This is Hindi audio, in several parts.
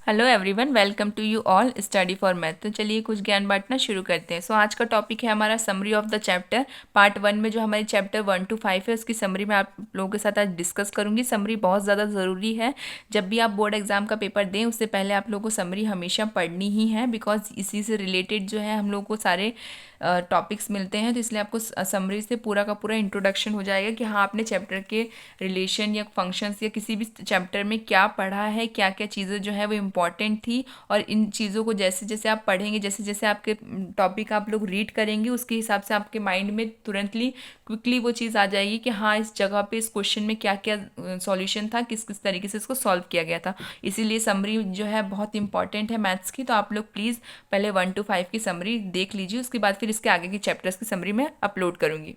Hello everyone, welcome to you all study for math. तो चलिए कुछ ज्ञान बांटना शुरू करते हैं। आज का टॉपिक है हमारा summary of the chapter. Part 1 में जो हमारे चैप्टर 1 to 5 है उसकी समरी मैं आप लोगों के साथ आज डिस्कस करूंगी। समरी बहुत ज़्यादा ज़रूरी है। जब भी आप बोर्ड एग्जाम का पेपर दें उससे पहले आप लोगों को समरी हमेशा पढ़नी ही है, बिकॉज इसी से रिलेटेड जो है हम लोग को सारे टॉपिक्स मिलते हैं। तो इसलिए आपको समरी से पूरा का पूरा इंट्रोडक्शन हो जाएगा कि हाँ आपने चैप्टर के रिलेशन या फंक्शंस या किसी भी चैप्टर में क्या पढ़ा है, क्या क्या चीज़ें जो है वो इम्पॉर्टेंट थी। और इन चीज़ों को जैसे जैसे आप पढ़ेंगे, जैसे जैसे आपके टॉपिक आप लोग रीड करेंगे, उसके हिसाब से आपके माइंड में तुरंतली क्विकली वो चीज़ आ जाएगी कि हाँ इस जगह पे इस क्वेश्चन में क्या क्या सॉल्यूशन था, किस किस तरीके से इसको सॉल्व किया गया था। इसीलिए समरी जो है बहुत इंपॉर्टेंट है मैथ्स की। तो आप लोग प्लीज़ पहले 1 to 5 की समरी देख लीजिए, उसके बाद फिर इसके आगे की चैप्टर्स की समरी मैं अपलोड करूँगी।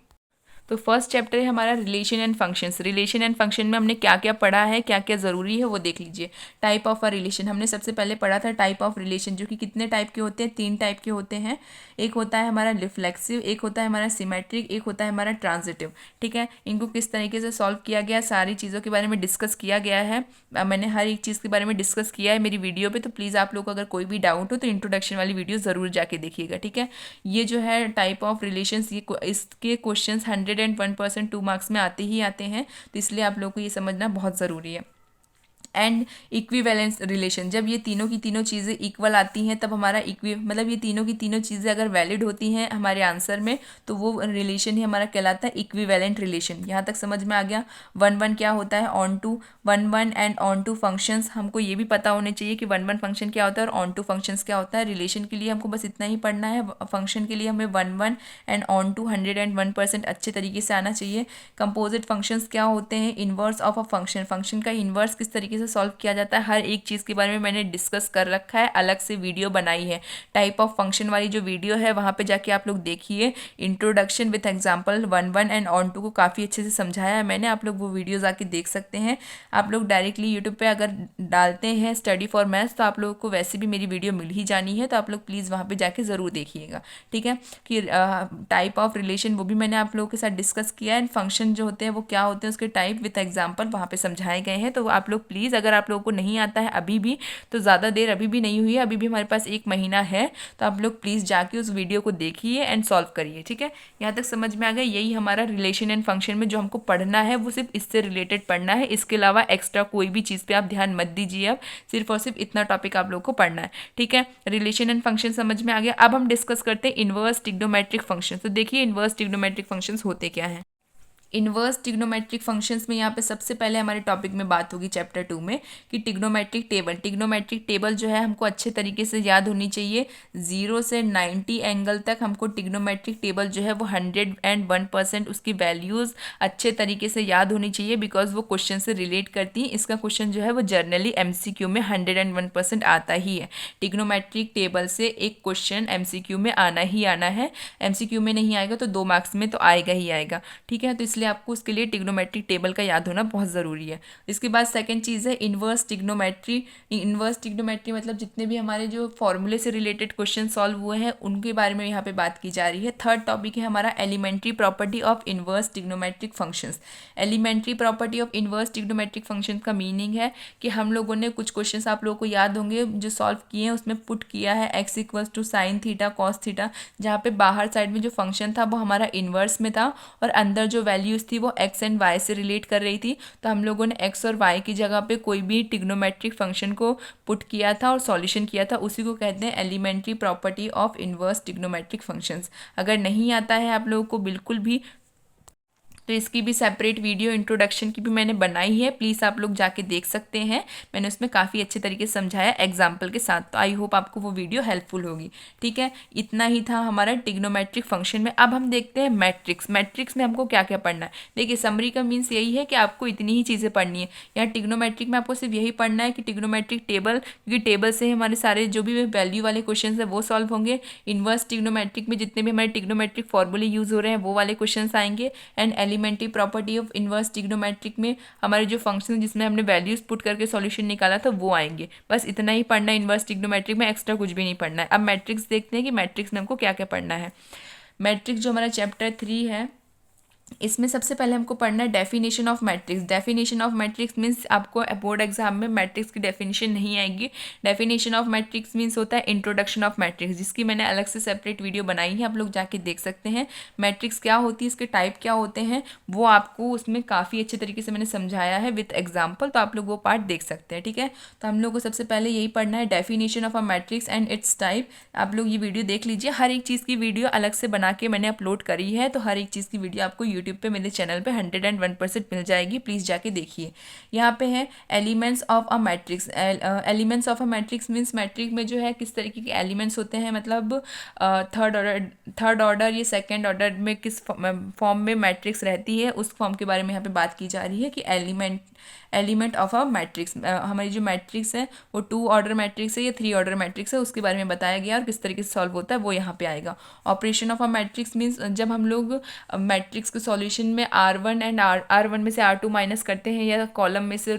तो फर्स्ट चैप्टर है हमारा relation and functions. Relation and function में हमने क्या क्या पढ़ा है, क्या क्या ज़रूरी है वो देख लीजिए। टाइप ऑफ अ रिलेशन हमने सबसे पहले पढ़ा था। टाइप ऑफ रिलेशन जो कि कितने टाइप के होते हैं, 3 टाइप के होते हैं। एक होता है हमारा रिफ्लेक्सिव, एक होता है हमारा सिमेट्रिक, एक होता है हमारा ट्रांजिटिव। ठीक है, इनको किस तरीके से सॉल्व किया गया, सारी चीज़ों के बारे में डिस्कस किया गया है। मैंने हर एक चीज़ के बारे में डिस्कस किया है मेरी वीडियो पे। तो प्लीज़ आप लोग को अगर कोई भी डाउट हो तो इंट्रोडक्शन वाली वीडियो ज़रूर जाके देखिएगा। ठीक है, ये जो है टाइप ऑफ रिलेशंस, ये इसके क्वेश्चंस 101% 2 मार्क्स में आते ही आते हैं। तो इसलिए आप लोग को ये समझना बहुत ज़रूरी है। एंड इक्विवेलेंस रिलेशन, जब ये तीनों की तीनों चीज़ें इक्वल आती हैं तब हमारा मतलब ये तीनों की तीनों चीज़ें अगर वैलिड होती हैं हमारे आंसर में तो वो रिलेशन ही हमारा कहलाता है इक्विवेलेंट रिलेशन। यहाँ तक समझ में आ गया। 1 1 क्या होता है, onto 1 1 and onto functions. हमको ये भी पता होने चाहिए कि 1 1 फंक्शन क्या होता है और ऑन टू फंक्शंस क्या होता है। रिलेशन के लिए हमको बस इतना ही पढ़ना है, फंक्शन के लिए हमें 1 1 एंड ऑन टू 101% अच्छे तरीके से आना चाहिए। कंपोजिट फंक्शंस क्या होते हैं, inverse of a function, function का इनवर्स किस तरीके से सॉल्व किया जाता है, हर एक चीज़ के बारे में मैंने डिस्कस कर रखा है, अलग से वीडियो बनाई है। टाइप ऑफ फंक्शन वाली जो वीडियो है वहाँ पे जाके आप लोग देखिए। Introduction with example 1 1 and onto को काफ़ी अच्छे से समझाया है मैंने, आप लोग वो वीडियो जाके देख सकते हैं। आप लोग डायरेक्टली यूट्यूब पे अगर डालते हैं स्टडी फॉर मैथ्स तो आप लोगों को वैसे भी मेरी वीडियो मिल ही जानी है। तो आप लोग प्लीज़ वहाँ पे जाके ज़रूर देखिएगा। ठीक है, कि टाइप ऑफ रिलेशन वो भी मैंने आप लोगों के साथ डिस्कस किया है। एंड फंक्शन जो होते हैं वो क्या होते हैं, उसके टाइप विथ एग्जाम्पल वहाँ पे समझाए गए हैं। तो आप लोग प्लीज़, अगर आप लोगों को नहीं आता है अभी भी, तो ज़्यादा देर अभी भी नहीं हुई है, अभी भी हमारे पास 1 महीना है। तो आप लोग प्लीज़ जाके उस वीडियो को देखिए एंड सॉल्व करिए। ठीक है, यहाँ तक समझ में आ गया। यही हमारा रिलेशन एंड फंक्शन में जो हमको पढ़ना है वो सिर्फ इससे रिलेटेड पढ़ना है। इसके अलावा एक्स्ट्रा कोई भी चीज़ पे आप ध्यान मत दीजिए। अब सिर्फ और सिर्फ इतना टॉपिक आप लोग को पढ़ना है। ठीक है, रिलेशन एंड फंक्शन समझ में आ गया। अब हम डिस्कस करते हैं इनवर्स ट्रिग्नोमेट्रिक फंक्शन। तो देखिए इनवर्स ट्रिग्नोमेट्रिक फंक्शंस होते क्या हैं। इनवर्स टिग्नोमेट्रिक फंक्शंस में यहाँ पे सबसे पहले हमारे टॉपिक में बात होगी चैप्टर 2 में कि टिग्नोमेट्रिक टेबल। टिग्नोमेट्रिक टेबल जो है हमको अच्छे तरीके से याद होनी चाहिए। 0 से 90 एंगल तक हमको टिग्नोमेट्रिक टेबल जो है वो 101% उसकी वैल्यूज़ अच्छे तरीके से याद होनी चाहिए, बिकॉज वो क्वेश्चन से रिलेट करती हैं। इसका क्वेश्चन जो है वो जर्नली MCQ में 101% आता ही है। टिग्नोमेट्रिक टेबल से एक क्वेश्चन MCQ में आना ही आना है। MCQ में नहीं आएगा तो 2 मार्क्स में तो आएगा ही आएगा। ठीक है, तो इसलिए आपको उसके लिए टिग्नोमेट्रिक टेबल का याद होना बहुत ज़रूरी है। इसके बाद सेकंड चीज़ है इनवर्स टिग्नोमेट्री। इनवर्स टिग्नोमेट्री मतलब जितने भी हमारे जो फॉर्मूले से रिलेटेड क्वेश्चन सॉल्व हुए हैं उनके बारे में यहाँ पे बात की जा रही है। थर्ड टॉपिक है हमारा elementary property of inverse trigonometric functions. Elementary property of inverse trigonometric function का मीनिंग है कि हम लोगों ने कुछ क्वेश्चन आप लोगों को याद होंगे जो सॉल्व किए हैं, उसमें पुट किया है x equals to sine theta cos theta, जहाँ पे बाहर साइड में जो फंक्शन था वो हमारा इनवर्स में था और अंदर जो वैल्यूज़ थी वो x एंड y से रिलेट कर रही थी। तो हम लोगों ने x और y की जगह पे कोई भी टिग्नोमेट्रिक फंक्शन को पुट किया था और सॉल्यूशन किया था, उसी को कहते हैं elementary property of inverse trigonometric functions. अगर नहीं आता है आप लोगों को बिल्कुल भी, तो इसकी भी सेपरेट वीडियो इंट्रोडक्शन की भी मैंने बनाई है, प्लीज़ आप लोग जाके देख सकते हैं। मैंने उसमें काफ़ी अच्छे तरीके से समझाया एग्जाम्पल के साथ। तो आई होप आपको वो वीडियो हेल्पफुल होगी। ठीक है, इतना ही था हमारा टिग्नोमेट्रिक फंक्शन में। अब हम देखते हैं मैट्रिक्स। मैट्रिक्स में हमको क्या क्या पढ़ना है। देखिए समरी का मीन्स यही है कि आपको इतनी ही चीज़ें पढ़नी है। यहाँ टिग्नोमेट्रिक में आपको सिर्फ यही पढ़ना है कि टिग्नोमेट्रिक टेबल, क्योंकि टेबल से हमारे सारे जो भी वैल्यू वाले क्वेश्चन है वो सॉल्व होंगे। इनवर्स टिग्नोमेट्रिक में जितने भी हमारे टिग्नोमेट्रिक फॉर्मूले यूज़ हो रहे हैं वो वाले क्वेश्चन आएंगे। And elementary property of inverse trigonometric में हमारे जो फंक्शन जिसमें हमने वैल्यूज पुट करके सॉल्यूशन निकाला था वो आएंगे। बस इतना ही पढ़ना है इनवर्स ट्रिग्नोमेट्रिक में, एक्स्ट्रा कुछ भी नहीं पढ़ना है। अब मैट्रिक्स देखते हैं कि मैट्रिक्स में हमको क्या क्या पढ़ना है। मैट्रिक्स जो हमारा चैप्टर 3 है इसमें सबसे पहले हमको पढ़ना है definition of matrix. Definition of matrix means आपको बोर्ड एग्जाम में मैट्रिक्स की डेफिनेशन नहीं आएगी। डेफिनेशन ऑफ मैट्रिक्स मीन्स होता है इंट्रोडक्शन ऑफ मैट्रिक्स, जिसकी मैंने अलग से सेपरेट वीडियो बनाई है, आप लोग जाके देख सकते हैं। मैट्रिक्स क्या होती है, इसके टाइप क्या होते हैं, वो आपको उसमें काफ़ी अच्छे तरीके से मैंने समझाया है विथ एग्जाम्पल, तो आप लोग वो पार्ट देख सकते हैं। ठीक है, तो हम लोग को सबसे पहले यही पढ़ना है, definition of a matrix and it's type. आप लोग ये वीडियो देख लीजिए, हर एक चीज़ की वीडियो अलग से बना के मैंने अपलोड करी है, तो हर एक चीज़ की वीडियो आपको यूट्यूब पे मेरे चैनल पे 101% मिल जाएगी, प्लीज़ जाके देखिए। यहाँ पे है elements of a matrix. Elements of a matrix means matrix में जो है किस तरीके के एलिमेंट्स होते हैं, मतलब थर्ड ऑर्डर या सेकेंड ऑर्डर में किस फॉर्म में मैट्रिक्स रहती है, उस फॉर्म के बारे में यहाँ पे बात की जा रही है कि एलिमेंट ऑफ अ मैट्रिक्स। हमारी जो मैट्रिक्स है वो 2 ऑर्डर मैट्रिक्स है या 3 ऑर्डर मैट्रिक्स है, उसके बारे में बताया गया और किस तरीके से सॉल्व होता है वो यहाँ पे आएगा। Operation of a matrix means जब हम लोग मैट्रिक्स के सॉल्यूशन में R1 एंड R1 में से R2 माइनस करते हैं, या कॉलम में से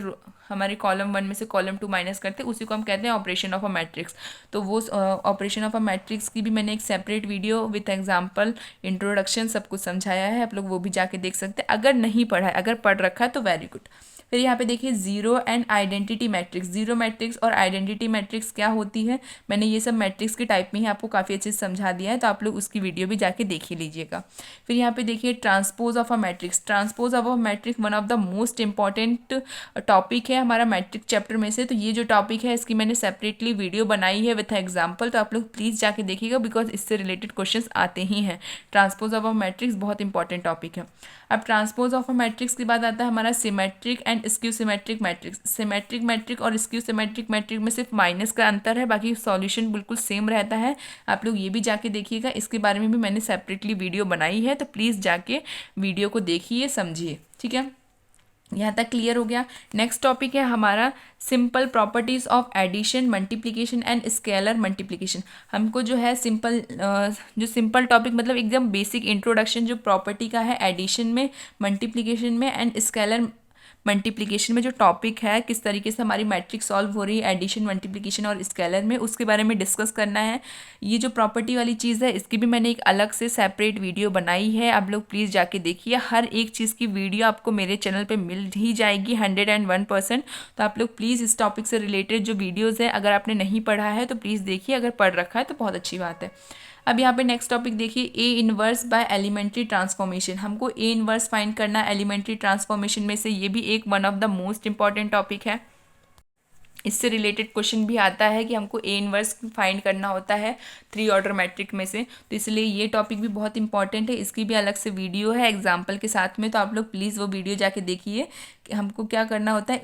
हमारे कॉलम 1 में से कॉलम 2 माइनस करते हैं, उसी को हम कहते हैं ऑपरेशन ऑफ अ मैट्रिक्स। तो वो ऑपरेशन ऑफ अ मैट्रिक्स की भी मैंने एक separate video with example, introduction सब कुछ समझाया है, आप लोग वो भी जाके देख सकते हैं। अगर नहीं पढ़ा है, अगर पढ़ रखा है तो वेरी गुड। फिर यहाँ पे देखिए zero and identity matrix. Zero matrix और आइडेंटिटी मैट्रिक्स क्या होती है, मैंने ये सब मैट्रिक्स के टाइप में ही आपको काफ़ी अच्छे से समझा दिया है, तो आप लोग उसकी वीडियो भी जाके देख ही लीजिएगा। फिर यहाँ पे देखिए transpose of a matrix. Transpose of a matrix one of the most important topic है हमारा मैट्रिक चैप्टर में से। तो ये जो टॉपिक है इसकी मैंने सेपरेटली वीडियो बनाई है विथ एग्जाम्पल, तो आप लोग प्लीज़ जाके देखिएगा, बिकॉज इससे रिलेटेड क्वेश्चन आते ही हैं। ट्रांसपोज ऑफ अ मैट्रिक्स बहुत इंपॉर्टेंट टॉपिक है। अब ट्रांसपोज ऑफ अ मैट्रिक्स के बाद आता है हमारा symmetric and skew symmetric matrix. Symmetric matric और स्क्यू सिमेट्रिक मैट्रिक में सिर्फ माइनस का अंतर है, बाकी सॉल्यूशन बिल्कुल सेम रहता है। आप लोग ये भी जाके देखिएगा, इसके बारे में भी मैंने सेपरेटली वीडियो बनाई है, तो प्लीज़ जाके वीडियो को देखिए, समझिए। ठीक है, यहाँ तक क्लियर हो गया। नेक्स्ट टॉपिक है हमारा simple properties of addition, multiplication and scalar multiplication. हमको जो है जो सिंपल टॉपिक मतलब एकदम बेसिक इंट्रोडक्शन जो प्रॉपर्टी का है एडिशन में, मल्टीप्लिकेशन में एंड स्केलर मल्टीप्लिकेशन में जो टॉपिक है, किस तरीके से हमारी मैट्रिक्स सॉल्व हो रही है एडिशन, मल्टीप्लिकेशन और स्केलर में, उसके बारे में डिस्कस करना है। ये जो प्रॉपर्टी वाली चीज़ है इसकी भी मैंने एक अलग से सेपरेट वीडियो बनाई है, आप लोग प्लीज़ जाके देखिए। हर एक चीज़ की वीडियो आपको मेरे चैनल पे मिल ही जाएगी 101%। तो आप लोग प्लीज़ इस टॉपिक से रिलेटेड जो वीडियोज़ है, अगर आपने नहीं पढ़ा है तो प्लीज़ देखिए, अगर पढ़ रखा है तो बहुत अच्छी बात है। अब यहाँ पे नेक्स्ट टॉपिक देखिए, A inverse by elementary transformation. हमको ए इनवर्स फाइंड करना है एलिमेंट्री ट्रांसफॉर्मेशन में से, ये भी एक one of the most important topic है। इससे रिलेटेड क्वेश्चन भी आता है कि हमको ए इनवर्स फाइंड करना होता है 3 ऑर्डर मैट्रिक में से, तो इसलिए ये टॉपिक भी बहुत इंपॉर्टेंट है। इसकी भी अलग से वीडियो है एग्जाम्पल के साथ में, तो आप लोग प्लीज़ वो वीडियो जाके देखिए कि हमको क्या करना होता है,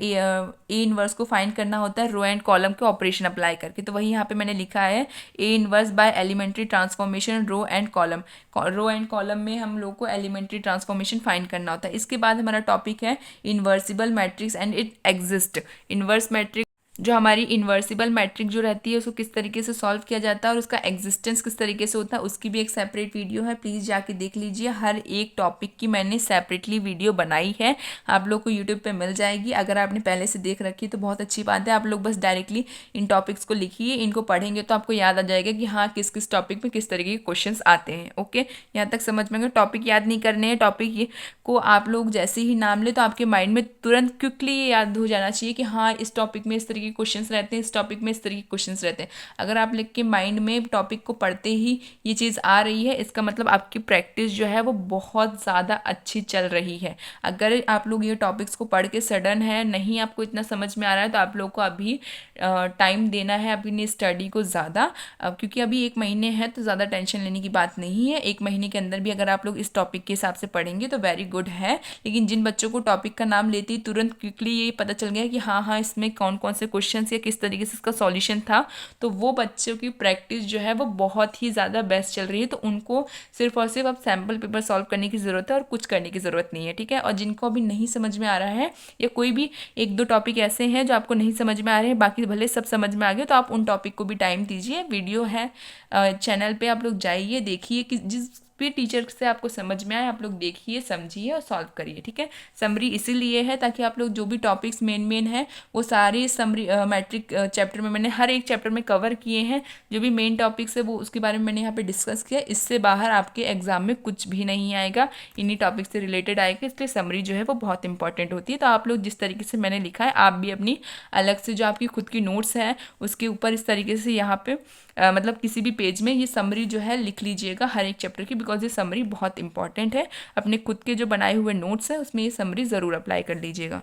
ए इनवर्स को फाइंड करना होता है रो एंड कॉलम के ऑपरेशन अप्लाई करके। तो वही यहाँ पे मैंने लिखा है A inverse by elementary transformation row and column. Row and column में हम लोग को एलिमेंट्री ट्रांसफॉर्मेशन फाइंड करना होता है। इसके बाद हमारा टॉपिक है invertible matrix and it exist. Inverse matrix, जो हमारी इन्वर्सिबल मैट्रिक जो रहती है उसको किस तरीके से सॉल्व किया जाता है और उसका एग्जिस्टेंस किस तरीके से होता है, उसकी भी एक सेपरेट वीडियो है, प्लीज़ जाके देख लीजिए। हर एक टॉपिक की मैंने सेपरेटली वीडियो बनाई है, आप लोग को यूट्यूब पे मिल जाएगी। अगर आपने पहले से देख रखी तो बहुत अच्छी बात है, आप लोग बस डायरेक्टली इन टॉपिक्स को लिखिए, इनको पढ़ेंगे तो आपको याद आ जाएगा कि हाँ किस किस टॉपिक में किस तरीके के क्वेश्चन आते हैं। ओके, यहाँ तक समझ में गए। टॉपिक याद नहीं करने हैं, टॉपिक को आप लोग जैसे ही नाम ले तो आपके माइंड में तुरंत क्विकली ये याद हो जाना चाहिए कि हाँ इस टॉपिक में इस तरीके के क्वेश्चंस रहते हैं, इस टॉपिक में इस तरीके के क्वेश्चंस रहते हैं। अगर आप लिख के माइंड में टॉपिक को पढ़ते ही ये चीज़ आ रही है, इसका मतलब आपकी प्रैक्टिस जो है वो बहुत ज़्यादा अच्छी चल रही है। अगर आप लोग ये टॉपिक्स को पढ़ के सडन है नहीं आपको इतना समझ में आ रहा है, तो आप लोग को अभी टाइम देना है अपनी स्टडी को ज़्यादा, क्योंकि अभी 1 महीने है तो ज़्यादा टेंशन लेने की बात नहीं है। 1 महीने के अंदर भी अगर आप लोग इस टॉपिक के हिसाब से पढ़ेंगे तो वेरी गुड है। लेकिन जिन बच्चों को टॉपिक का नाम लेते ही तुरंत क्विकली ये पता चल गया कि हाँ इसमें कौन कौन से क्वेश्चन या किस तरीके से इसका सॉल्यूशन था, तो वो बच्चों की प्रैक्टिस जो है वो बहुत ही ज़्यादा बेस्ट चल रही है। तो उनको सिर्फ और सिर्फ अब सैम्पल पेपर सॉल्व करने की ज़रूरत है और कुछ करने की ज़रूरत नहीं है। ठीक है, और जिनको अभी नहीं समझ में आ रहा है या कोई भी 1-2 टॉपिक ऐसे हैं जो आपको नहीं समझ में आ रहे हैं, बाकी भले सब समझ में आ गए, तो आप उन टॉपिक को भी टाइम दीजिए। वीडियो है चैनल पे, आप लोग जाइए देखिए कि जिस फिर टीचर से आपको समझ में आए, आप लोग देखिए, समझिए और सॉल्व करिए, ठीक है। समरी इसीलिए है ताकि आप लोग जो भी टॉपिक्स मेन है वो सारे समरी मैट्रिक चैप्टर में मैंने हर एक चैप्टर में कवर किए हैं। जो भी मेन टॉपिक्स है वो उसके बारे में मैंने यहाँ पे डिस्कस किया। इससे बाहर आपके एग्जाम में कुछ भी नहीं आएगा, इन्हीं टॉपिक से रिलेटेड आएगा, इसलिए समरी जो है वो बहुत इंपॉर्टेंट होती है। तो आप लोग जिस तरीके से मैंने लिखा है आप भी अपनी अलग से जो आपकी खुद की नोट्स है उसके ऊपर इस तरीके से यहाँ पे मतलब किसी भी पेज में ये समरी जो है लिख लीजिएगा हर एक चैप्टर की, बिकॉज ये समरी बहुत इंपॉर्टेंट है। अपने खुद के जो बनाए हुए नोट्स हैं उसमें ये समरी ज़रूर अप्लाई कर लीजिएगा।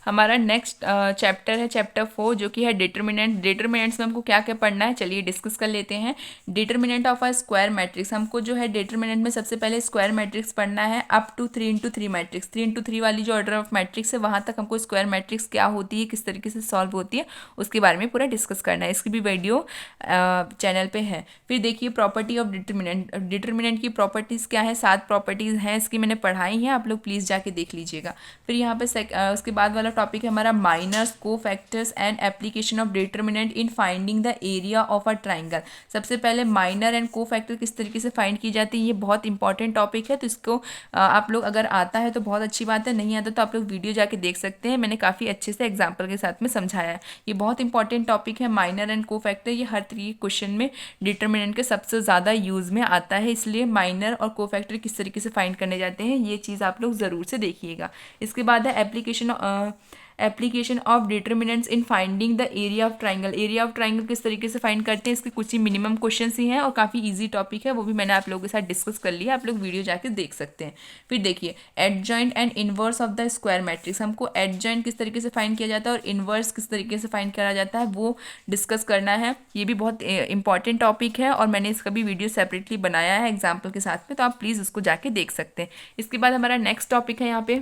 हमारा नेक्स्ट चैप्टर है चैप्टर 4 जो कि है डिटर्मिनेंट। डिटर्मिनेंट्स में हमको क्या क्या पढ़ना है चलिए डिस्कस कर लेते हैं। Determinant of a square matrix, हमको जो है डिटर्मिनेंट में सबसे पहले स्क्वायर मैट्रिक्स पढ़ना है up to 3x3 matrix. 3x3 वाली जो ऑर्डर ऑफ मैट्रिक्स है वहाँ तक हमको स्क्वायर मैट्रिक्स क्या होती है, किस तरीके से सॉल्व होती है, उसके बारे में पूरा डिस्कस करना है। इसकी भी वीडियो चैनल पे है। फिर देखिए प्रॉपर्टी ऑफ डिटर्मिनेंट। डिटर्मिनेंट की प्रॉपर्टीज़ क्या है, 7 प्रॉपर्टीज़ हैं, इसकी मैंने पढ़ाई है, आप लोग प्लीज़ जाके देख लीजिएगा। फिर यहाँ पे उसके बाद वाला टॉपिक है हमारा minors, cofactors and application of determinant in finding the area of a triangle. सबसे पहले माइनर एंड कोफैक्टर किस तरीके से फाइंड की जाती है, ये बहुत इंपॉर्टेंट टॉपिक है। तो इसको आप लोग अगर आता है तो बहुत अच्छी बात है, नहीं आता तो आप लोग वीडियो जाके देख सकते हैं, मैंने काफ़ी अच्छे से एग्जाम्पल के साथ में समझाया है। ये बहुत इंपॉर्टेंट टॉपिक है माइनर एंड कोफैक्टर, ये हर 3 क्वेश्चन में डिटर्मिनेंट के सबसे ज़्यादा यूज़ में आता है, इसलिए माइनर और कोफैक्टर किस तरीके से फाइंड करने जाते हैं ये चीज़ आप लोग ज़रूर से देखिएगा। इसके बाद है application of determinants in finding the area of triangle. Area of triangle किस तरीके से फाइंड करते हैं, इसके कुछ ही मिनिमम क्वेश्चन ही हैं और काफ़ी इजी टॉपिक है, वो भी मैंने आप लोगों के साथ डिस्कस कर लिया, आप लोग वीडियो जाके देख सकते हैं। फिर देखिए adjoint and inverse of the square matrix, हमको एडजॉइंट किस तरीके से फाइंड किया जाता है और इनवर्स किस तरीके से फाइंड करा जाता है वो डिस्कस करना है। ये भी बहुत इंपॉर्टेंट टॉपिक है और मैंने इसका भी वीडियो सेपरेटली बनाया है एग्जाम्पल के साथ में, तो आप प्लीज़ उसको जाके देख सकते हैं। इसके बाद हमारा नेक्स्ट टॉपिक है यहाँ पे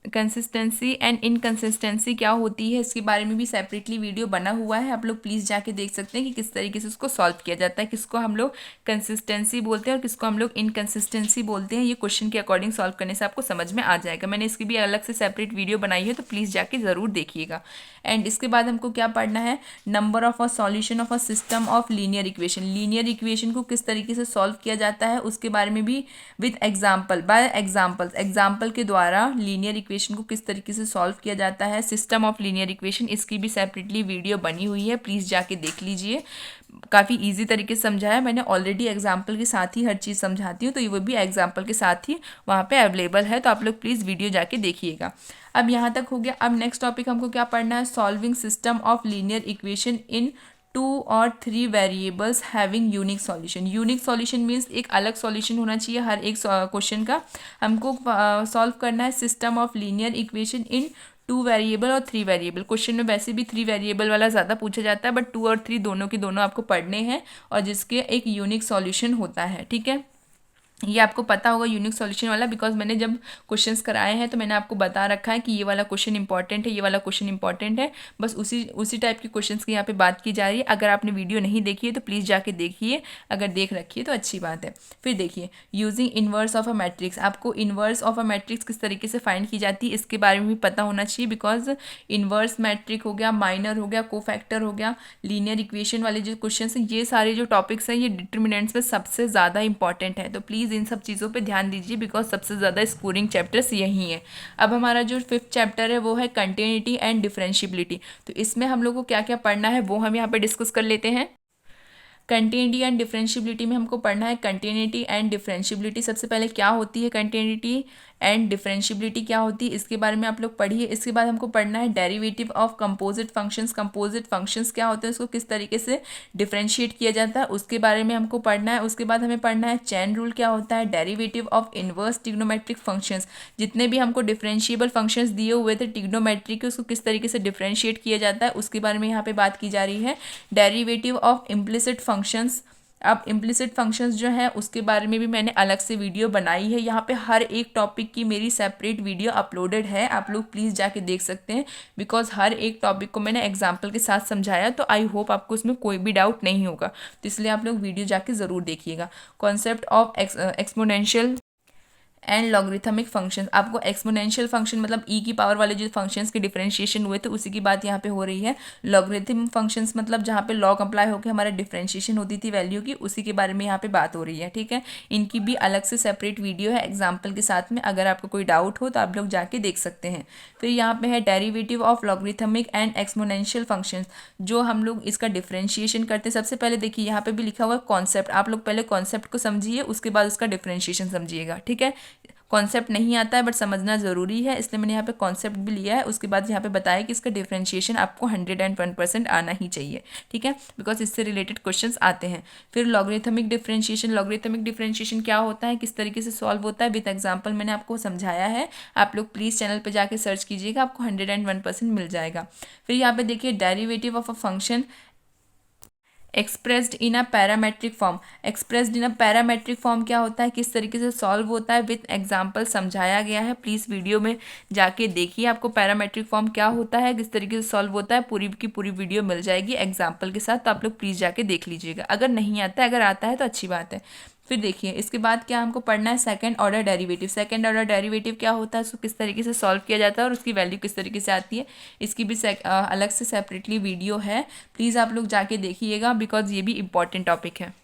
कंसिस्टेंसी एंड इनकंसिस्टेंसी क्या होती है, इसके बारे में भी सेपरेटली वीडियो बना हुआ है, आप लोग प्लीज़ जाके देख सकते हैं कि किस तरीके से उसको सॉल्व किया जाता है, किसको हम लोग कंसिस्टेंसी बोलते हैं और किसको हम लोग इनकंसिस्टेंसी बोलते हैं। ये क्वेश्चन के अकॉर्डिंग सॉल्व करने से आपको समझ में आ जाएगा, मैंने इसकी भी अलग से सेपरेट वीडियो बनाई है, तो प्लीज़ जाके ज़रूर देखिएगा। एंड इसके बाद हमको क्या पढ़ना है, number of a solution of a system of linear equation. Linear equation को किस तरीके से सॉल्व किया जाता है उसके बारे में भी with example, by examples, example के द्वारा लीनियर इक्वेशन को किस तरीके से सॉल्व किया जाता है, सिस्टम ऑफ लीनियर इक्वेशन, इसकी भी सेपरेटली वीडियो बनी हुई है, प्लीज़ जाके देख लीजिए। काफ़ी इजी तरीके से समझाया मैंने, ऑलरेडी एग्जाम्पल के साथ ही हर चीज़ समझाती हूँ, तो ये वो भी एग्जाम्पल के साथ ही वहाँ पे अवेलेबल है, तो आप लोग प्लीज़ वीडियो जाके देखिएगा। अब यहाँ तक हो गया। अब नेक्स्ट टॉपिक हमको क्या पढ़ना है, solving system of linear equation in 2 और 3 variables having unique solution. Unique solution means एक अलग सॉल्यूशन होना चाहिए हर एक क्वेश्चन का। हमको सॉल्व करना है system of linear equation in 2 variable और 3 वेरिएबल। क्वेश्चन में वैसे भी 3 वेरिएबल वाला ज़्यादा पूछा जाता है, बट 2 और 3 दोनों के दोनों आपको पढ़ने हैं और जिसके एक यूनिक सॉल्यूशन होता है, ठीक है। ये आपको पता होगा यूनिक सॉल्यूशन वाला, बिकॉज मैंने जब क्वेश्चंस कराए हैं तो मैंने आपको बता रखा है कि ये वाला क्वेश्चन इंपॉर्टेंट है, ये वाला क्वेश्चन इंपॉर्टेंट है, बस उसी टाइप के क्वेश्चंस की यहाँ पे बात की जा रही है। अगर आपने वीडियो नहीं देखी है तो प्लीज़ जाके देखिए, अगर देख रखी है तो अच्छी बात है। फिर देखिए using inverse of a matrix, आपको इन्वर्स ऑफ अ मैट्रिक्स किस तरीके से फाइंड की जाती है इसके बारे में भी पता होना चाहिए, बिकॉज इन्वर्स मैट्रिक हो गया, माइनर हो गया, कोफैक्टर हो गया, लीनियर इक्वेशन वाले जो क्वेश्चन हैं, ये सारे जो टॉपिक्स हैं ये डिटर्मिनेंट्स में सबसे ज़्यादा इंपॉर्टेंट है, तो प्लीज़ इन सब चीज़ों पे ध्यान दीजिए, बिकॉज सबसे ज़्यादा स्कोरिंग चैप्टर्स यही है। अब हमारा जो 5th चैप्टर है वो है कंटिन्यूटी एंड डिफरेंशिएबिलिटी, तो इसमें हम लोग को क्या क्या पढ़ना है वो हम यहाँ पे डिस्कस कर लेते हैं। कंटिन्यूटी एंड डिफरेंशिएबिलिटी में हमको पढ़ना है कंटिन्यूटी एंड डिफरेंशिएबिलिटी। सबसे पहले क्या होती है कंटिन्यूटी एंड डिफरेंशिएबिलिटी क्या होती है इसके बारे में आप लोग पढ़िए। इसके बाद हमको पढ़ना है derivative of composite functions. Composite functions क्या होते हैं, उसको किस तरीके से डिफरेंशिएट किया जाता है उसके बारे में हमको पढ़ना है। उसके बाद हमें पढ़ना है चेन रूल क्या होता है, derivative of inverse trigonometric functions. जितने भी हमको डिफरेंशिएबल फंक्शंस दिए हुए थे ट्रिग्नोमेट्रिक के, उसको किस तरीके से डिफरेंशिएट किया जाता है उसके बारे में यहाँ पे बात की जा रही है। डेरिवेटिव ऑफ इम्प्लिसिट फंक्शंस, अब इम्प्लिसिट फंक्शंस जो है उसके बारे में भी मैंने अलग से वीडियो बनाई है, यहाँ पे हर एक टॉपिक की मेरी सेपरेट वीडियो अपलोडेड है, आप लोग प्लीज़ जाके देख सकते हैं, बिकॉज हर एक टॉपिक को मैंने एग्जाम्पल के साथ समझाया, तो आई होप आपको उसमें कोई भी डाउट नहीं होगा, तो इसलिए आप लोग वीडियो जाके ज़रूर देखिएगा। Concept of exponential and logarithmic function, आपको एक्सपोनेंशियल फंक्शन मतलब ई की पावर वाले जो फंक्शंस के डिफरेंशिएशन हुए थे उसी की बात यहाँ पे हो रही है। लॉगरिथम फंक्शंस मतलब जहाँ पे लॉग अप्लाई होकर हमारा डिफरेंशिएशन होती थी वैल्यू की, उसी के बारे में यहाँ पे बात हो रही है। ठीक है, इनकी भी अलग से सेपरेट वीडियो है एग्जाम्पल के साथ में, अगर आपको कोई डाउट हो तो आप लोग जाके देख सकते हैं। फिर यहाँ पे है derivative of logarithmic and exponential functions, जो हम लोग इसका डिफरेंशिएशन करते हैं। सबसे पहले देखिए यहाँ पे भी लिखा हुआ है कॉन्सेप्ट, आप लोग पहले कॉन्सेप्ट को समझिए उसके बाद उसका डिफरेंशिएशन समझिएगा। ठीक है, कॉन्सेप्ट नहीं आता है बट समझना ज़रूरी है, इसलिए मैंने यहाँ पे कॉन्सेप्ट भी लिया है। उसके बाद यहाँ पे बताया कि इसका डिफरेंशिएशन आपको 101% आना ही चाहिए। ठीक है, बिकॉज इससे रिलेटेड क्वेश्चंस आते हैं। फिर लॉगरिथमिक डिफरेंशिएशन, लॉगरिथमिक डिफरेंशिएशन क्या होता है, किस तरीके से सॉल्व होता है, विद एग्जाम्पल मैंने आपको समझाया है। आप लोग प्लीज़ चैनल पर जाके सर्च कीजिएगा, आपको 101% मिल जाएगा। फिर यहाँ पे देखिए derivative of a function expressed in a parametric form, expressed in a parametric form क्या होता है, किस तरीके से सॉल्व होता है, विथ एग्जाम्पल समझाया गया है। प्लीज़ वीडियो में जाके देखिए आपको पैरामेट्रिक फॉर्म क्या होता है, किस तरीके से सॉल्व होता है, पूरी की पूरी वीडियो मिल जाएगी एग्जाम्पल के साथ, तो आप लोग प्लीज़ जाके देख लीजिएगा। अगर नहीं आता है, अगर आता है तो अच्छी बात है। फिर देखिए इसके बाद क्या हमको पढ़ना है, second order derivative. Second order derivative क्या होता है, उसको किस तरीके से सॉल्व किया जाता है और उसकी वैल्यू किस तरीके से आती है, इसकी भी अलग से सेपरेटली वीडियो है, प्लीज़ आप लोग जाके देखिएगा बिकॉज ये भी इंपॉर्टेंट टॉपिक है।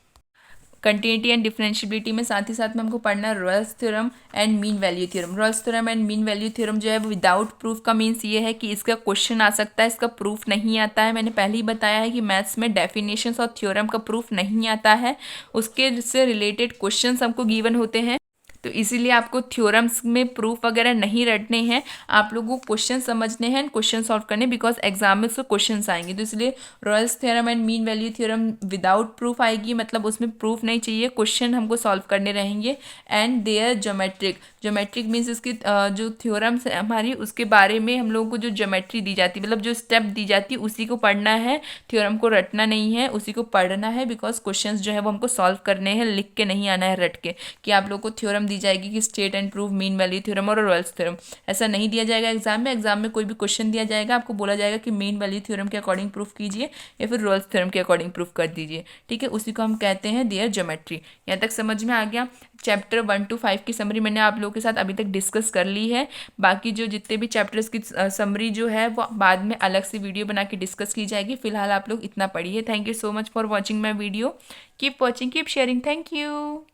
कंटिन्यूटी एंड डिफरेंशियबिलिटी में साथ ही साथ में हमको पढ़ना है Royals theorem and mean value theorem. Royals theorem and mean value theorem जो है वो विदाउट प्रूफ का मीन्स ये है कि इसका क्वेश्चन आ सकता है, इसका प्रूफ नहीं आता है। मैंने पहले ही बताया है कि मैथ्स में डेफिनेशंस और थ्योरम का प्रूफ नहीं आता है, उसके से रिलेटेड क्वेश्चंस हमको गिवन होते हैं, तो इसीलिए आपको थ्योरम्स में प्रूफ वगैरह नहीं रटने हैं, आप लोगों को क्वेश्चन समझने हैं, क्वेश्चन सॉल्व करने, बिकॉज एग्जाम में उसको क्वेश्चंस आएंगे। तो इसलिए Royals theorem and mean value theorem without proof आएगी, मतलब उसमें प्रूफ नहीं चाहिए, क्वेश्चन हमको सॉल्व करने रहेंगे। And their geometric, geometric means उसकी जो थ्योरम्स है हमारी उसके बारे में हम लोगों को जो ज्योमेट्री दी जाती है, मतलब जो स्टेप दी जाती है उसी को पढ़ना है, थ्योरम को रटना नहीं है, उसी को पढ़ना है, बिकॉज क्वेश्चंस जो है वो हमको सॉल्व करने हैं, लिख के नहीं आना है रट के, कि आप लोग को थ्योरम दी जाएगी कि state and prove mean value theorem और रॉयल्स थ्योरम, ऐसा नहीं दिया जाएगा एग्जाम में। एग्जाम में कोई भी क्वेश्चन दिया जाएगा, आपको बोला जाएगा कि मीन वैल्यू थ्योरम के अकॉर्डिंग प्रूफ कीजिए या फिर रॉयल्स थ्योरम के अकॉर्डिंग प्रूफ कर दीजिए। ठीक है, उसी को हम कहते हैं देयर ज्योमेट्री। यहाँ तक समझ में आ गया। चैप्टर 1 to 5 की समरी मैंने आप लोगों के साथ अभी तक डिस्कस कर ली है, बाकी जो जितने भी चैप्टर्स की समरी जो है वो बाद में अलग से वीडियो बना के डिस्कस की जाएगी। फिलहाल आप लोग इतना पढ़िए। Thank you so much for watching my video. Keep watching, keep sharing. Thank you.